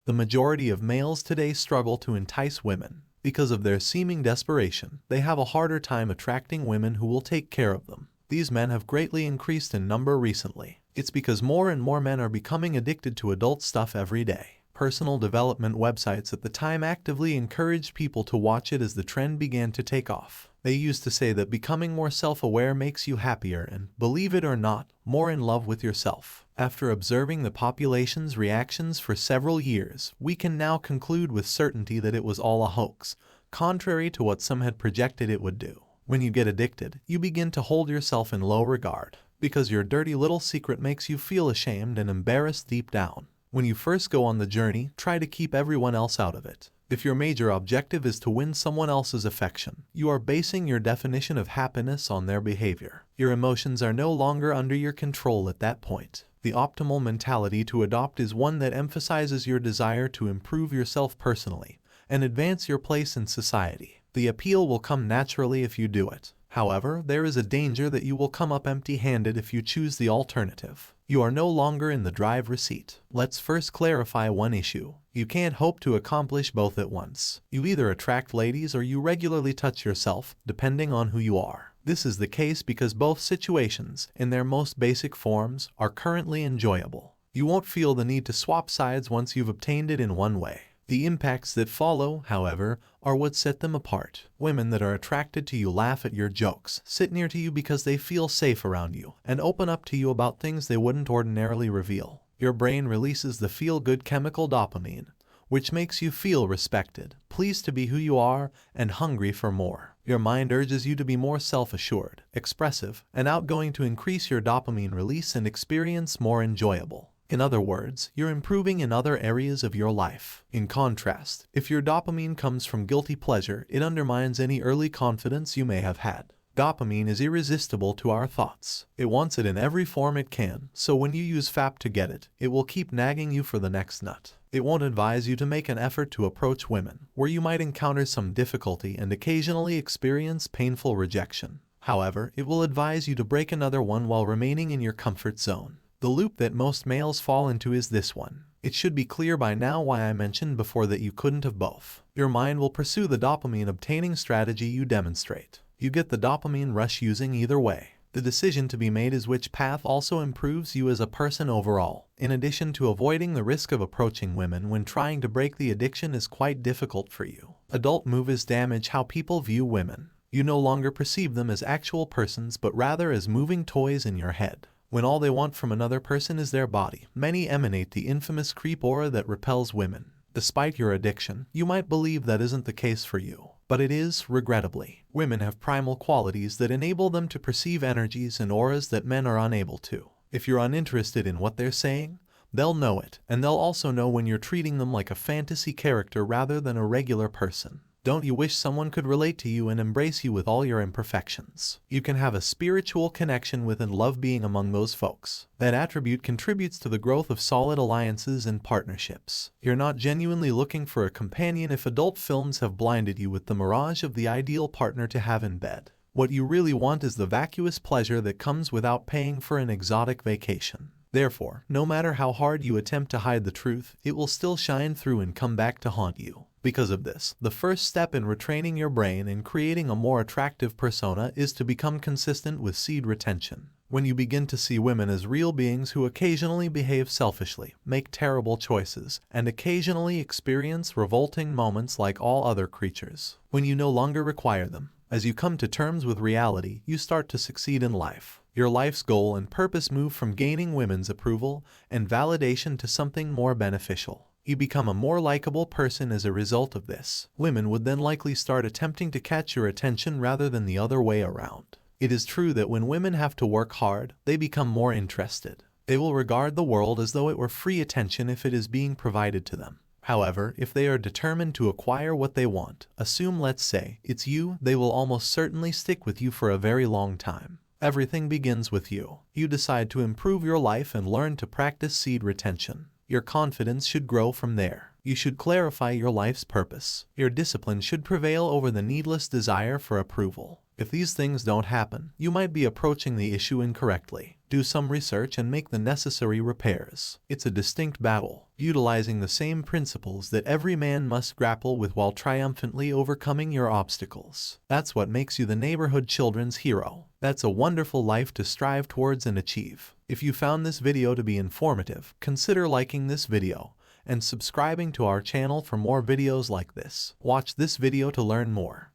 The majority of males today struggle to entice women. Because of their seeming desperation, they have a harder time attracting women who will take care of them. These men have greatly increased in number recently. It's because more and more men are becoming addicted to adult stuff every day. Personal development websites at the time actively encouraged people to watch it as the trend began to take off. They used to say that becoming more self-aware makes you happier and, believe it or not, more in love with yourself. After observing the population's reactions for several years, we can now conclude with certainty that it was all a hoax, contrary to what some had projected it would do. When you get addicted, you begin to hold yourself in low regard, because your dirty little secret makes you feel ashamed and embarrassed deep down. When you first go on the journey, try to keep everyone else out of it. If your major objective is to win someone else's affection, you are basing your definition of happiness on their behavior. Your emotions are no longer under your control at that point. The optimal mentality to adopt is one that emphasizes your desire to improve yourself personally and advance your place in society. The appeal will come naturally if you do it. However, there is a danger that you will come up empty-handed if you choose the alternative. You are no longer in the driver's seat. Let's first clarify one issue. You can't hope to accomplish both at once. You either attract ladies or you regularly touch yourself, depending on who you are. This is the case because both situations, in their most basic forms, are currently enjoyable. You won't feel the need to swap sides once you've obtained it in one way. The impacts that follow, however, are what set them apart. Women that are attracted to you laugh at your jokes, sit near to you because they feel safe around you, and open up to you about things they wouldn't ordinarily reveal. Your brain releases the feel-good chemical dopamine, which makes you feel respected, pleased to be who you are, and hungry for more. Your mind urges you to be more self-assured, expressive, and outgoing to increase your dopamine release and experience more enjoyable. In other words, you're improving in other areas of your life. In contrast, if your dopamine comes from guilty pleasure, it undermines any early confidence you may have had. Dopamine is irresistible to our thoughts. It wants it in every form it can, so when you use FAP to get it, it will keep nagging you for the next nut. It won't advise you to make an effort to approach women, where you might encounter some difficulty and occasionally experience painful rejection. However, it will advise you to break another one while remaining in your comfort zone. The loop that most males fall into is this one. It should be clear by now why I mentioned before that you couldn't have both. Your mind will pursue the dopamine obtaining strategy you demonstrate. You get the dopamine rush using either way. The decision to be made is which path also improves you as a person overall. In addition to avoiding the risk of approaching women when trying to break the addiction is quite difficult for you. Adult movies damage how people view women. You no longer perceive them as actual persons but rather as moving toys in your head. When all they want from another person is their body, many emanate the infamous creep aura that repels women. Despite your addiction, you might believe that isn't the case for you. But it is, regrettably. Women have primal qualities that enable them to perceive energies and auras that men are unable to. If you're uninterested in what they're saying, they'll know it, and they'll also know when you're treating them like a fantasy character rather than a regular person. Don't you wish someone could relate to you and embrace you with all your imperfections? You can have a spiritual connection with and love being among those folks. That attribute contributes to the growth of solid alliances and partnerships. You're not genuinely looking for a companion if adult films have blinded you with the mirage of the ideal partner to have in bed. What you really want is the vacuous pleasure that comes without paying for an exotic vacation. Therefore, no matter how hard you attempt to hide the truth, it will still shine through and come back to haunt you. Because of this, the first step in retraining your brain and creating a more attractive persona is to become consistent with seed retention. When you begin to see women as real beings who occasionally behave selfishly, make terrible choices, and occasionally experience revolting moments like all other creatures. When you no longer require them, as you come to terms with reality, you start to succeed in life. Your life's goal and purpose move from gaining women's approval and validation to something more beneficial. You become a more likable person as a result of this. Women would then likely start attempting to catch your attention rather than the other way around. It is true that when women have to work hard, they become more interested. They will regard the world as though it were free attention if it is being provided to them. However, if they are determined to acquire what they want, assume, let's say, it's you, they will almost certainly stick with you for a very long time. Everything begins with you. You decide to improve your life and learn to practice seed retention. Your confidence should grow from there. You should clarify your life's purpose. Your discipline should prevail over the needless desire for approval. If these things don't happen, you might be approaching the issue incorrectly. Do some research and make the necessary repairs. It's a distinct battle, utilizing the same principles that every man must grapple with while triumphantly overcoming your obstacles. That's what makes you the neighborhood children's hero. That's a wonderful life to strive towards and achieve. If you found this video to be informative, consider liking this video and subscribing to our channel for more videos like this. Watch this video to learn more.